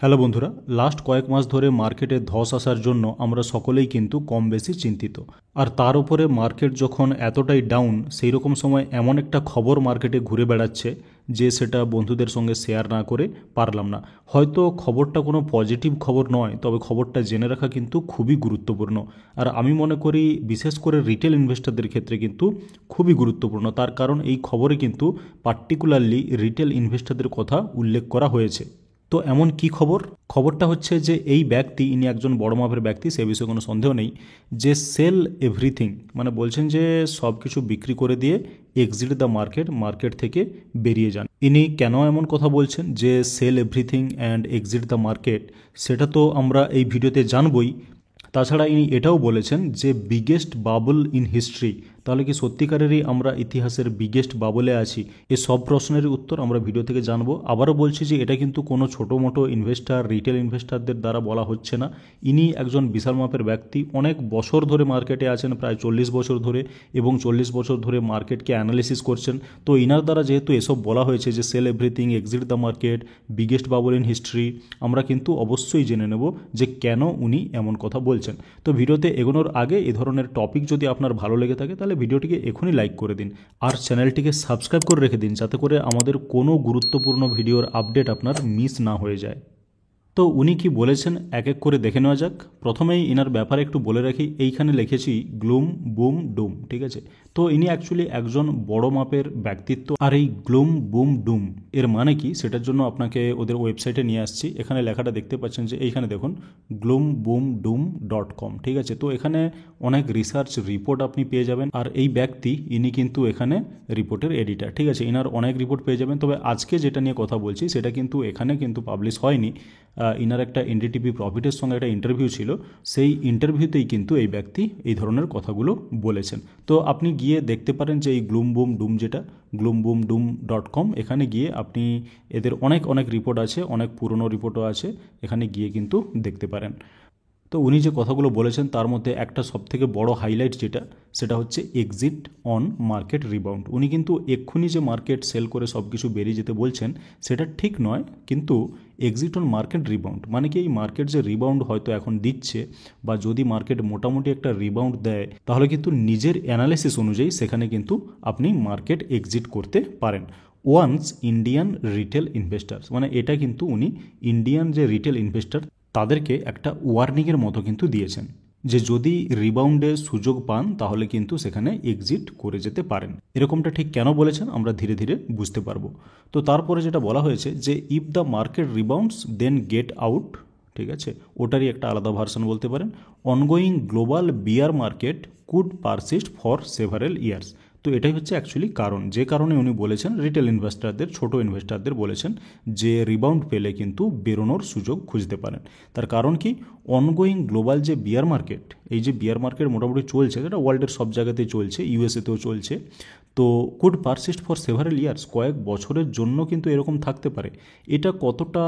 Hello বন্ধুরা, last কয়েক মাস ধরে মার্কেটে ধস আসার জন্য আমরা সকলেই কিন্তু কম বেশি চিন্তিত। আর তার উপরে মার্কেট যখন এতটাই ডাউন, সেই রকম সময় এমন একটা খবর মার্কেটে ঘুরে বেড়াচ্ছে যে সেটা বন্ধুদের সঙ্গে শেয়ার না করে পারলাম না। হয়তো খবরটা কোনো পজিটিভ খবর নয়, তবে খবরটা জেনে রাখা কিন্তু খুবই গুরুত্বপূর্ণ। আর আমি মনে করি বিশেষ করে রিটেল ইনভেস্টরদের ক্ষেত্রে কিন্তু খুবই গুরুত্বপূর্ণ। তার কারণ এই খবরে কিন্তু পার্টিকুলারলি রিটেল ইনভেস্টরদের কথা উল্লেখ করা হয়েছে। তো এমন কি খবরটা হচ্ছে যে এই ব্যক্তি, ইনি একজন বড় মাপের ব্যক্তি, সে বিষয়ে কোনো সন্দেহ নেই, যে সেল এভরিথিং, মানে বলছেন যে সব কিছু বিক্রি করে দিয়ে এক্সিট দ্য মার্কেট থেকে বেরিয়ে যান। ইনি কেন এমন কথা বলছেন যে sell everything and exit the market, সেটা তো আমরা এই ভিডিওতে জানবই। তাছাড়া ইনি এটাও বলেছেন যে বিগেস্ট বাবল ইন হিস্ট্রি। তাহলে কি সত্যিকারেরই আমরা ইতিহাসের বিগেস্ট বাবলে আছি? এই সব প্রশ্নেরই উত্তর আমরা ভিডিও থেকে জানবো। আবারও বলছি যে এটা কিন্তু কোনো ছোটো মোটো ইনভেস্টার, রিটেল ইনভেস্টারদের দ্বারা বলা হচ্ছে না। ইনি একজন বিশাল মাপের ব্যক্তি, অনেক বছর ধরে মার্কেটে আছেন, প্রায় 40 বছর ধরে, এবং 40 বছর ধরে মার্কেটকে অ্যানালিসিস করছেন। তো ইনার দ্বারা যেহেতু এসব বলা হয়েছে যে sell everything, exit the market, biggest bubble in history, আমরা কিন্তু অবশ্যই জেনে নেব যে কেন উনি এমন কথা বলছেন। তো ভিডিওতে এগোনোর আগে এ ধরনের টপিক যদি আপনার ভালো লেগে থাকে তাহলে ভিডিওটিকে এখনই লাইক করে দিন, আর চ্যানেলটিকে সাবস্ক্রাইব করে রেখে দিন, যাতে করে আমাদের কোনো গুরুত্বপূর্ণ ভিডিওর আপডেট আপনার মিস না হয়ে যায়। তো উনি কি বলেছেন এক এক করে দেখে নেওয়া যাক। প্রথমেই ইনার ব্যাপারে একটু বলে রাখি, এইখানে লিখেছি গ্লুম বুম ডুম, ঠিক আছে? তো ইনি অ্যাকচুয়ালি একজন বড় মাপের ব্যক্তিত্ব। আর এই গ্লুম বুম ডুম এর মানে কি, সেটার জন্য আপনাকে ওদের ওয়েবসাইটে নিয়ে আসছি। এখানে লেখাটা দেখতে পাচ্ছেন যে এইখানে দেখুন gloomboomdoom.com, ঠিক আছে? তো এখানে অনেক রিসার্চ রিপোর্ট আপনি পেয়ে যাবেন। আর এই ব্যক্তি, ইনি কিন্তু এখানে রিপোর্টের এডিটার, ঠিক আছে? ইনার অনেক রিপোর্ট পেয়ে যাবেন। তবে আজকে যেটা নিয়ে কথা বলছি সেটা কিন্তু এখানে কিন্তু পাবলিশ হয়নি। ইনার একটা এনডিটিভি প্রফিটের সঙ্গে একটা ইন্টারভিউ ছিল, সেই ইন্টারভিউতেই কিন্তু এই ব্যক্তি এই ধরনের কথাগুলো বলেছেন। তো আপনি গিয়ে দেখতে পারেন যে এই গ্লুম বুম ডুম, যেটা gloomboomdoom.com, এখানে গিয়ে আপনি এদের অনেক অনেক রিপোর্ট আছে, অনেক পুরনো রিপোর্টও আছে, এখানে গিয়ে কিন্তু দেখতে পারেন। তো উনি যে কথাগুলো বলেছেন তার মধ্যে একটা সবথেকে বড় হাইলাইট যেটা, সেটা হচ্ছে এক্সিট অন মার্কেট রিবাউন্ড। উনি কিন্তু এক্ষুনি যে মার্কেট সেল করে সব কিছু বেরিয়ে যেতে বলছেন সেটা ঠিক নয়, কিন্তু এক্সিট অন মার্কেট রিবাউন্ড মানে কি, এই মার্কেট যে রিবাউন্ড হয়তো এখন দিচ্ছে, বা যদি মার্কেট মোটামুটি একটা রিবাউন্ড দেয়, তাহলে কিন্তু নিজের অ্যানালিসিস অনুযায়ী সেখানে কিন্তু আপনি মার্কেট এক্সিট করতে পারেন। ওয়ান্স ইন্ডিয়ান রিটেল ইনভেস্টার্স, মানে এটা কিন্তু উনি ইন্ডিয়ান যে রিটেল ইনভেস্টার তাদেরকে একটা ওয়ার্নিংয়ের মতো কিন্তু দিয়েছেন, যে যদি রিবাউন্ডে সুযোগ পান তাহলে কিন্তু সেখানে এক্সিট করে যেতে পারেন। এরকমটা ঠিক কেন বলেছেন আমরা ধীরে ধীরে বুঝতে পারবো। তো তারপরে যেটা বলা হয়েছে যে if the market rebounds then get out, ঠিক আছে? ওটারই একটা আলাদা ভার্সন বলতে পারেন। Ongoing global bear market could persist for several years. তো এটাই হচ্ছে অ্যাকচুয়ালি কারণ, যে কারণে উনি বলেছেন রিটেল ইনভেস্টারদের, ছোট ইনভেস্টারদের বলেছেন যে রিবাউন্ড পেলে কিন্তু বেরোনোর সুযোগ খুঁজতে পারেন। তার কারণ কি, অনগোয়িং গ্লোবাল যে বিয়ার মার্কেট, এই যে বিয়ার মার্কেট মোটামুটি চলছে, সেটা ওয়ার্ল্ডের সব জায়গাতেই চলছে, ইউএসএতেও চলছে। তো could persist for several years, কয়েক বছরের জন্য কিন্তু এরকম থাকতে পারে। এটা কতটা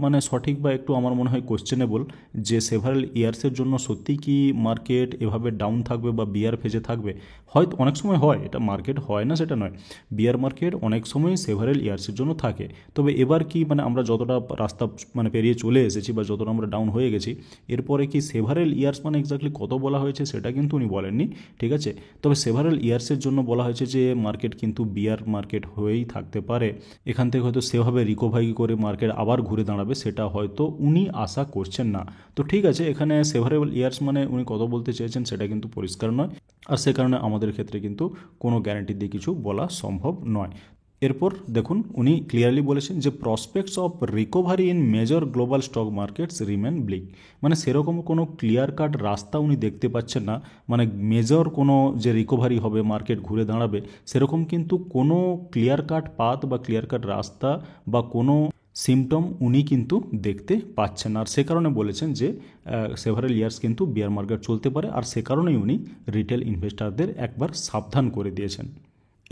মানে সঠিক বা একটু আমার মনে হয় কোশ্চেনেবল, যে সেভারেল ইয়ার্সের জন্য সত্যিই কি মার্কেট এভাবে ডাউন থাকবে বা বিয়ার ফেজে থাকবে? হয়তো অনেক সময় হয়, এটা মার্কেট হয় না সেটা নয়, বিয়ার মার্কেট অনেক সময় সেভারেল ইয়ার্সের জন্য থাকে। তবে এবার কি, মানে আমরা যতটা রাস্তা মানে পেরিয়ে চলে এসেছি বা যতটা আমরা ডাউন হয়ে গেছি, এরপরে কি সেভারেল ইয়ার্স মানে এক্স্যাক্টলি কত বলা হয়েছে সেটা কিন্তু উনি বলেননি, ঠিক আছে? তবে সেভারেল ইয়ার্সের জন্য বলা হয়েছে যে মার্কেট কিন্তু বিয়ার মার্কেট হয়েই থাকতে পারে। এখান থেকে হয়তো সেভাবে রিকভারি করে মার্কেট আবার ঘুরে দাঁড়াবে, সেটা হয়তো উনি আশা করছেন না। তো ঠিক আছে, এখানে সেভারেবল ইয়ার্স মানে উনি কত বলতে চেয়েছেন সেটা কিন্তু পরিষ্কার নয়, আর সে কারণে আমাদের ক্ষেত্রে কিন্তু কোনো গ্যারান্টি দিয়ে কিছু বলা সম্ভব নয়। এরপর দেখুন উনি ক্লিয়ারলি বলেছেন যে prospects of recovery in major global stock markets remain bleak. মানে সেরকম কোনো ক্লিয়ার কাট রাস্তা উনি দেখতে পাচ্ছেন না, মানে মেজর কোনো যে রিকভারি হবে, মার্কেট ঘুরে দাঁড়াবে, সেরকম কিন্তু কোনো ক্লিয়ার কাট পাথ বা ক্লিয়ার কাট রাস্তা বা কোনো সিমটম উনি কিন্তু দেখতে পাচ্ছেন না। আর সে কারণে বলেছেন যে সেভারেল ইয়ার্স কিন্তু বিয়ার মার্কেট চলতে পারে, আর সে কারণেই উনি রিটেল ইনভেস্টারদের একবার সাবধান করে দিয়েছেন।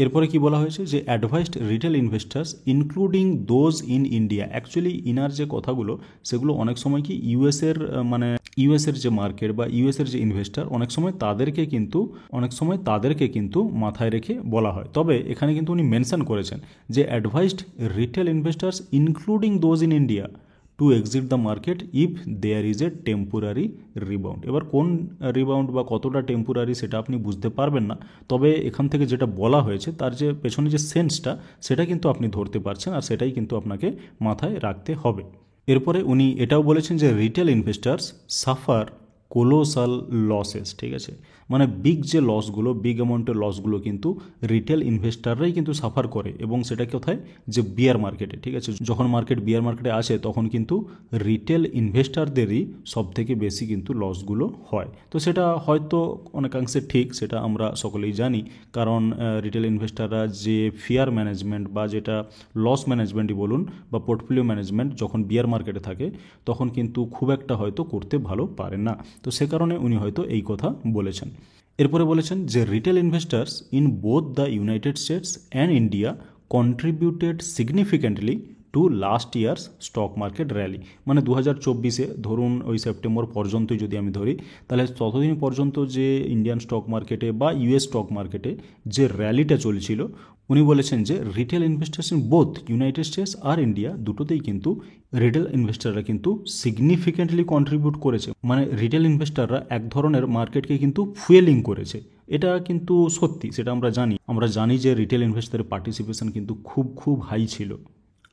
এরপরে কি বলা হয়েছে যে advised retail investors including those in India. Actually inner যে কথাগুলো সেগুলো অনেক সময় কি ইউএসের মানে ইউএসের যে মার্কেট বা ইউএসের যে ইনভেস্টার, অনেক সময় তাদেরকে কিন্তু মাথায় রেখে বলা হয়। তবে এখানে কিন্তু উনি মেনশন করেছেন যে advised retail investors including those in India to exit the market if there is a temporary rebound. এবার কোন রিবাউন্ড বা কতটা টেম্পোরারি সেটা আপনি বুঝতে পারবেন না, তবে এখান থেকে যেটা বলা হয়েছে তার যে পেছনে যে সেন্সটা সেটা কিন্তু আপনি ধরতে পারছেন, আর সেটাই কিন্তু আপনাকে মাথায় রাখতে হবে। এরপরে উনি এটাও বলেছেন যে retail investors suffer colossal losses, ঠিক আছে, মানে বিগ যে লসগুলো, বিগ অ্যামাউন্টের লসগুলো কিন্তু রিটেল ইনভেস্টাররাই কিন্তু সাফার করে, এবং সেটা কোথায়, যে বিয়ার মার্কেটে, ঠিক আছে, যখন মার্কেট বিয়ার মার্কেটে আসে তখন কিন্তু রিটেল ইনভেস্টারদেরই সব থেকে বেশি কিন্তু লসগুলো হয়। তো সেটা হয়তো অনেকাংশে ঠিক, সেটা আমরা সকলেই জানি, কারণ রিটেল ইনভেস্টাররা যে ফিয়ার ম্যানেজমেন্ট বা যেটা লস ম্যানেজমেন্টই বলুন বা পোর্টফোলিও ম্যানেজমেন্ট যখন বিয়ার মার্কেটে থাকে তখন কিন্তু খুব একটা হয়তো করতে ভালো পারে না। তো সে কারণে উনি হয়তো এই কথা বলেছেন। এরপরে বলেছেন যে retail investors in both the United states and India contributed significantly to last years stock market rally, মানে 2024 ধরুন ওই সেপ্টেম্বর পর্যন্তই যদি আমি ধরি, তাহলে ততদিন পর্যন্ত যে ইন্ডিয়ান স্টক মার্কেটে বা ইউএস স্টক মার্কেটে যে র্যালিটা চলছিল, উনি বলেছেন যে retail investors in both United States আর ইন্ডিয়া দুটোতেই কিন্তু রিটেল ইনভেস্টাররা কিন্তু সিগনিফিক্যান্টলি কন্ট্রিবিউট করেছে, মানে রিটেল ইনভেস্টাররা এক ধরনের মার্কেটকে কিন্তু ফুয়েলিং করেছে। এটা কিন্তু সত্যি, সেটা আমরা জানি যে রিটেল ইনভেস্টারের পার্টিসিপেশন কিন্তু খুব হাই ছিল,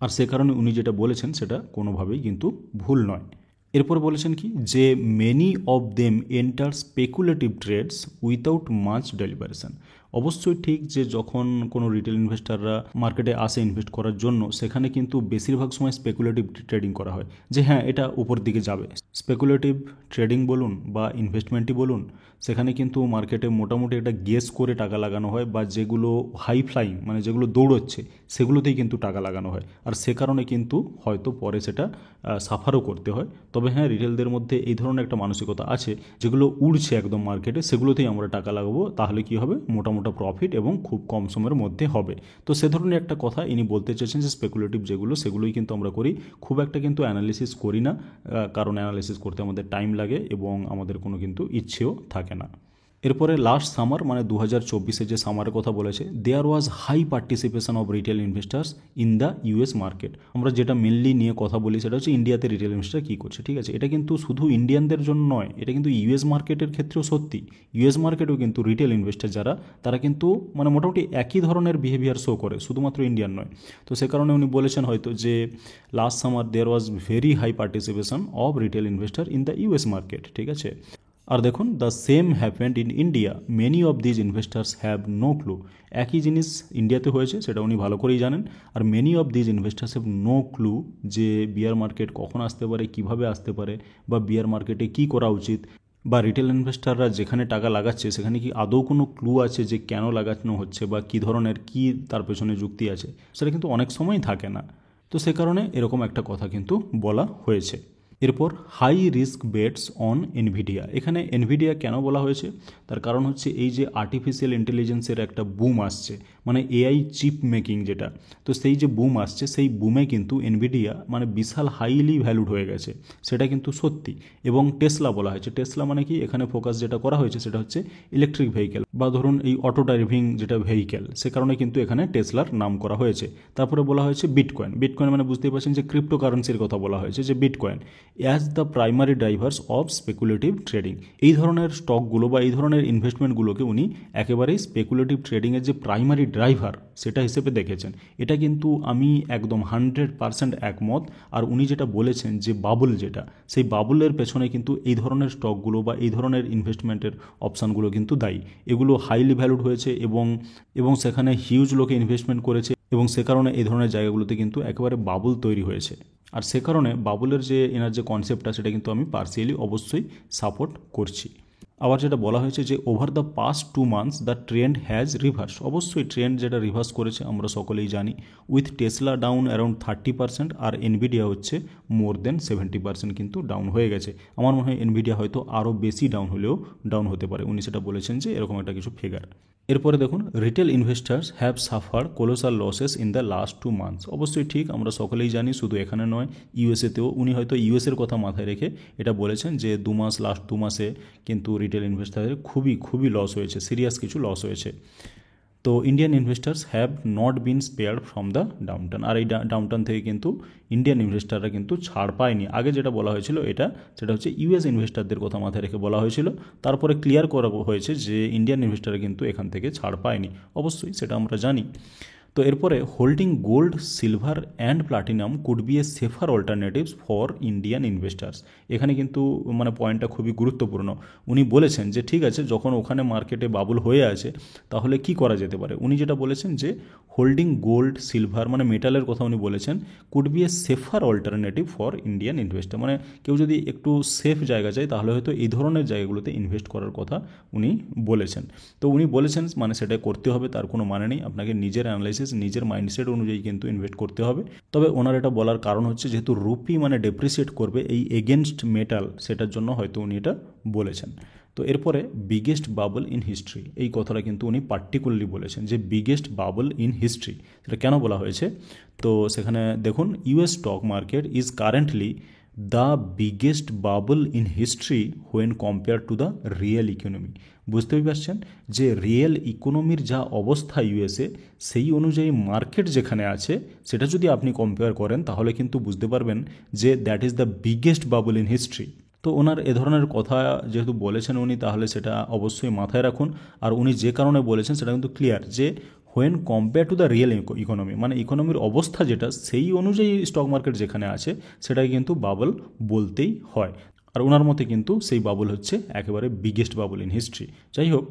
আর সে কারণে উনি যেটা বলেছেন সেটা কোনোভাবেই কিন্তু ভুল নয়। এরপর বলেছেন কি যে many of them enter speculative trades without much deliberation. অবশ্যই ঠিক যে যখন কোনো রিটেল ইনভেস্টাররা মার্কেটে আসে ইনভেস্ট করার জন্য, সেখানে কিন্তু বেশিরভাগ সময় স্পেকুলেটিভ ট্রেডিং করা হয়, যে হ্যাঁ এটা উপর দিকে যাবে। স্পেকুলেটিভ ট্রেডিং বলুন বা ইনভেস্টমেন্টই বলুন, সেখানে কিন্তু মার্কেটে মোটামুটি একটা গেস করে টাকা লাগানো হয়, বা যেগুলো হাই ফ্লাইং মানে যেগুলো দৌড়চ্ছে সেগুলোতেই কিন্তু টাকা লাগানো হয়, আর সে কারণে কিন্তু হয়তো পরে সেটা সাফারও করতে হয়। তবে হ্যাঁ, রিটেলদের মধ্যে এই ধরনের একটা মানসিকতা আছে, যেগুলো উড়ছে একদম মার্কেটে সেগুলোতেই আমরা টাকা লাগাবো, তাহলে কি হবে, মোটামুটি প্রফিট এবং খুব কম সময়ের মধ্যে হবে। তো সে ধরনের একটা কথা ইনি বলতে চেয়েছেন যে স্পেকুলেটিভ যেগুলো সেগুলোই কিন্তু আমরা করি, খুব একটা কিন্তু অ্যানালিসিস করি না, কারণ অ্যানালিসিস করতে আমাদের টাইম লাগে এবং আমাদের কোনো কিন্তু ইচ্ছেও থাকে না। এরপরে লাস্ট সামার মানে 2024 যে সামারের কথা বলেছে, there was high participation of retail investors in the US market. আমরা যেটা মেনলি নিয়ে কথা বলি সেটা হচ্ছে ইন্ডিয়াতে রিটেল ইনভেস্টার কী করছে, ঠিক আছে, এটা কিন্তু শুধু ইন্ডিয়ানদের জন্য নয়, এটা কিন্তু ইউএস মার্কেটের ক্ষেত্রেও সত্যি। ইউএস মার্কেটেও কিন্তু রিটেল ইনভেস্টার যারা, তারা কিন্তু মানে মোটামুটি একই ধরনের বিহেভিয়ার শো করে, শুধুমাত্র ইন্ডিয়ান নয়। তো সে কারণে উনি বলেছেন হয়তো যে last summer there was very high participation of retail investor in the US market, ঠিক আছে। আর দেখুন the same happened in India, many of these investors have no clue. একই জিনিস ইন্ডিয়াতে হয়েছে, সেটা উনি ভালো করেই জানেন, আর many of these investors have no clue যে বিয়ার মার্কেট কখন আসতে পারে, কিভাবে আসতে পারে, বা বিয়ার মার্কেটে কী করা উচিত, বা রিটেল ইনভেস্টাররা যেখানে টাকা লাগাচ্ছে সেখানে কি আদৌ কোনো ক্লু আছে যে কেন লাগানো হচ্ছে বা কী ধরনের কী তার পেছনে যুক্তি আছে, সেটা কিন্তু অনেক সময় থাকে না। তো সে কারণে এরকম একটা কথা কিন্তু বলা হয়েছে। এরপর high risk bets on Nvidia. এখানে এনভিডিয়া কেন বলা হয়েছে, তার কারণ হচ্ছে এই যে আর্টিফিশিয়াল ইন্টেলিজেন্সের একটা বুম আসছে, মানে এআই চিপ মেকিং যেটা, তো সেই যে বুম আসছে সেই বুমে কিন্তু এনভিডিয়া মানে বিশাল হাইলি ভ্যালুড হয়ে গেছে, সেটা কিন্তু সত্যি। এবং টেসলা বলা হয়েছে, টেসলা মানে কি, এখানে ফোকাস যেটা করা হয়েছে সেটা হচ্ছে ইলেকট্রিক ভেহিকেল বা ধরুন এই অটো ড্রাইভিং যেটা ভেহিকেল, সে কারণে কিন্তু এখানে টেসলার নাম করা হয়েছে। তারপরে বলা হয়েছে বিটকয়েন। বিটকয়েন মানে বুঝতেই পারছেন যে ক্রিপ্টোকারেন্সির কথা বলা হয়েছে, যে bitcoin as the primary drivers of speculative trading. এই ধরনের স্টকগুলো বা এই ধরনের ইনভেস্টমেন্টগুলোকে উনি একেবারেই স্পেকুলেটিভ ট্রেডিংয়ের যে প্রাইমারি ড্রাইভার সেটা হিসেবে দেখেছেন। এটা কিন্তু আমি একদম 100% একমত। আর উনি যেটা বলেছেন যে বাবল যেটা, সেই বাবলের পেছনে কিন্তু এই ধরনের স্টকগুলো বা এই ধরনের ইনভেস্টমেন্টের অপশানগুলো কিন্তু দায়ী। এগুলো হাইলি ভ্যালুড হয়েছে এবং সেখানে হিউজ লোকে ইনভেস্টমেন্ট করেছে, এবং সে কারণে এই ধরনের জায়গাগুলোতে কিন্তু একেবারে বাবল তৈরি হয়েছে। আর সে কারণে বাবলের যে এনার যে কনসেপ্টটা সেটা কিন্তু আমি পার্সিয়ালি অবশ্যই সাপোর্ট করছি। আবার যেটা বলা হয়েছে যে over the past 2 months the trend has reverse. অবশ্যই ট্রেন্ড যেটা রিভার্স করেছে আমরা সকলেই জানি, উইথ টেসলা ডাউন অ্যারাউন্ড 30% আর এনভিডিয়া হচ্ছে মোর দেন 70% কিন্তু ডাউন হয়ে গেছে। আমার মনে হয় এনভিডিয়া হয়তো আরও বেশি ডাউন হতে পারে, উনি সেটা বলেছেন যে এরকম একটা কিছু ফিগার। এরপরে দেখুন retail investors have suffer colossal losses in the last 2 months। অবশ্যই ঠিক, আমরা সকলেই জানি, শুধু এখানে নয় ইউএসএতেও। উনি হয়তো ইউএসের কথা মাথায় রেখে এটা বলেছেন যে লাস্ট 2 মাসে কিন্তু রিটেল ইনভেস্টারের খুবই লস হয়েছে, সিরিয়াস কিছু লস হয়েছে। তো Indian investors have not been spared from the downturn. আর এই ডাউনটার্ন থেকে কিন্তু ইন্ডিয়ান ইনভেস্টাররা কিন্তু ছাড় পায়নি। আগে যেটা বলা হয়েছিল সেটা হচ্ছে ইউএস ইনভেস্টারদের কথা মাথায় রেখে বলা হয়েছিল, তারপরে ক্লিয়ার করা হয়েছে যে ইন্ডিয়ান ইনভেস্টাররা কিন্তু এখান থেকে ছাড় পায়নি। অবশ্যই সেটা আমরা জানি। তো এরপরে holding gold, silver and platinum could be a safer alternatives for Indian investors. এখানে কিন্তু মানে পয়েন্টটা খুবই গুরুত্বপূর্ণ। উনি বলেছেন যে ঠিক আছে, যখন ওখানে মার্কেটে বাবুল হয়ে আছে তাহলে কি করা যেতে পারে। উনি যেটা বলেছেন যে হোল্ডিং গোল্ড, সিলভার মানে মেটালের কথা উনি বলেছেন, could be a safer alternative for Indian investor. মানে কেউ যদি একটু সেফ জায়গা চায় তাহলে হয়তো এই ধরনের জায়গাগুলোতে ইনভেস্ট করার কথা উনি বলেছেন। তো উনি বলেছেন মানে সেটা করতে হবে তার কোনো মানে নেই, আপনাকে নিজের অ্যানালাইসিস, নিজের মাইন্ডসেট অনুযায়ী কিন্তু ইনভেস্ট করতে হবে। তবে ওনার এটা বলার কারণ হচ্ছে যেহেতু রুপি মানে ডেপ্রিসিয়েট করবে এই এগেনস্ট মেটাল, সেটার জন্য হয়তো উনি এটা বলেছেন। তো এরপরে বিগেস্ট বাবল ইন হিস্ট্রি, এই কথাটা কিন্তু উনি পার্টিকুলারলি বলেছেন যে বিগেস্ট বাবল ইন হিস্ট্রি। সেটা কেন বলা হয়েছে, তো সেখানে দেখুন, US stock market is currently the biggest bubble in history when compare to the real economy. বুঝতেই পারছেন যে রিয়েল ইকোনমির যা অবস্থা ইউএসএ, সেই অনুযায়ী মার্কেট যেখানে আছে সেটা যদি আপনি কম্পেয়ার করেন তাহলে কিন্তু বুঝতে পারবেন যে that is the biggest bubble in history. তো ওনার এ ধরনের কথা যেহেতু বলেছেন উনি, তাহলে সেটা অবশ্যই মাথায় রাখুন। আর উনি যে কারণে বলেছেন সেটা কিন্তু ক্লিয়ার যে when compare to the real economy, মানে ইকোনমির অবস্থা যেটা সেই অনুযায়ী স্টক মার্কেট যেখানে আছে সেটাই কিন্তু বাবল বলতেই হয়। আর ওনার মতে কিন্তু সেই বাবল হচ্ছে একেবারে বিগেস্ট বাবল ইন হিস্ট্রি। যাই হোক,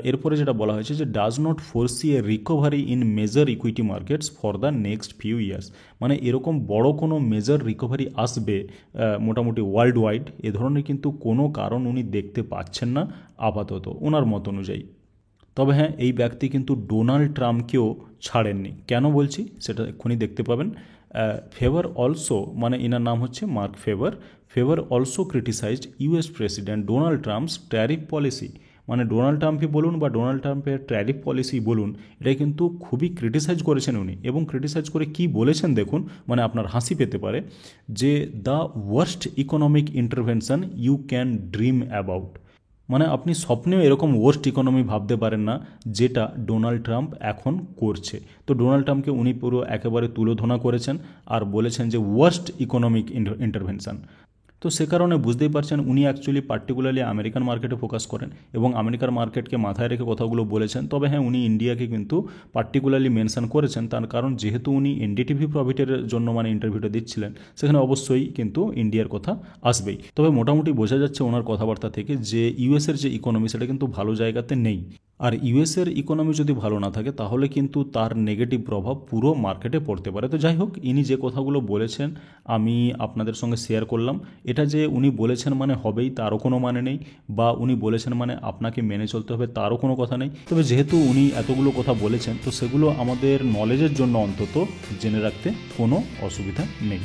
এরপরে যেটা বলা হয়েছে যে does not foresee A recovery in major equity markets for the next few years. মানে এরকম বড় কোনো মেজর রিকভারি আসবে মোটামুটি ওয়ার্ল্ড ওয়াইড, এ ধরনের কিন্তু কোনো কারণ উনি দেখতে পাচ্ছেন না আপাতত ওনার মত অনুযায়ী। তবে হ্যাঁ, এই ব্যক্তি কিন্তু ডোনাল্ড ট্রাম্পকেও ছাড়েননি। কেন বলছি সেটা এক্ষুনি দেখতে পাবেন। ফেভার অলসো, মানে এনার নাম হচ্ছে Mark Faber also criticized US President Donald Trump's tariff policy. মানে ডোনাল্ড ট্রাম্পই বলুন বা ডোনাল্ড ট্রাম্পের ট্যারিফ পলিসি বলুন, এটা কিন্তু খুবই ক্রিটিসাইজ করেছেন উনি। এবং ক্রিটিসাইজ করে কি বলেছেন দেখুন, মানে আপনার হাসি পেতে পারে, যে the worst economic intervention you can dream about. মানে আপনি স্বপ্নেও এরকম ওয়ার্স্ট ইকোনমি ভাবতে পারেন না যেটা ডোনাল্ড ট্রাম্প এখন করছে। তো ডোনাল্ড ট্রাম্পকে উনি পুরো একেবারে তুলোধনা করেছেন আর বলেছেন যে ওয়ার্স্ট ইকোনমিক ইন্টারভেনশন। তো সে কারণে বুঝতেই পারছেন উনি অ্যাকচুয়ালি পার্টিকুলারলি আমেরিকান মার্কেটে ফোকাস করেন এবং আমেরিকার মার্কেটকে মাথায় রেখে কথাগুলো বলেছেন। তবে হ্যাঁ, উনি ইন্ডিয়াকে কিন্তু পার্টিকুলারলি মেনশন করেছেন, তার কারণ যেহেতু উনি এনডিটিভি প্রফিটের জন্য মানে ইন্টারভিউটা দিচ্ছিলেন, সেখানে অবশ্যই কিন্তু ইন্ডিয়ার কথা আসবেই। তবে মোটামুটি বোঝা যাচ্ছে ওনার কথাবার্তা থেকে যে ইউএসের যে ইকোনমি সেটা কিন্তু ভালো জায়গাতে নেই। আর ইউএসের ইকোনমি যদি ভালো না থাকে তাহলে কিন্তু তার নেগেটিভ প্রভাব পুরো মার্কেটে পড়তে পারে। তো যাই হোক, ইনি যে কথাগুলো বলেছেন আমি আপনাদের সঙ্গে শেয়ার করলাম। এটা যে উনি বলেছেন মানে হবেই তারও কোনো মানে নেই, বা উনি বলেছেন মানে আপনাকে মেনে চলতে হবে তারও কোনো কথা নেই। তবে যেহেতু উনি এতগুলো কথা বলেছেন তো সেগুলো আমাদের নলেজের জন্য অন্তত জেনে রাখতে কোনো অসুবিধা নেই।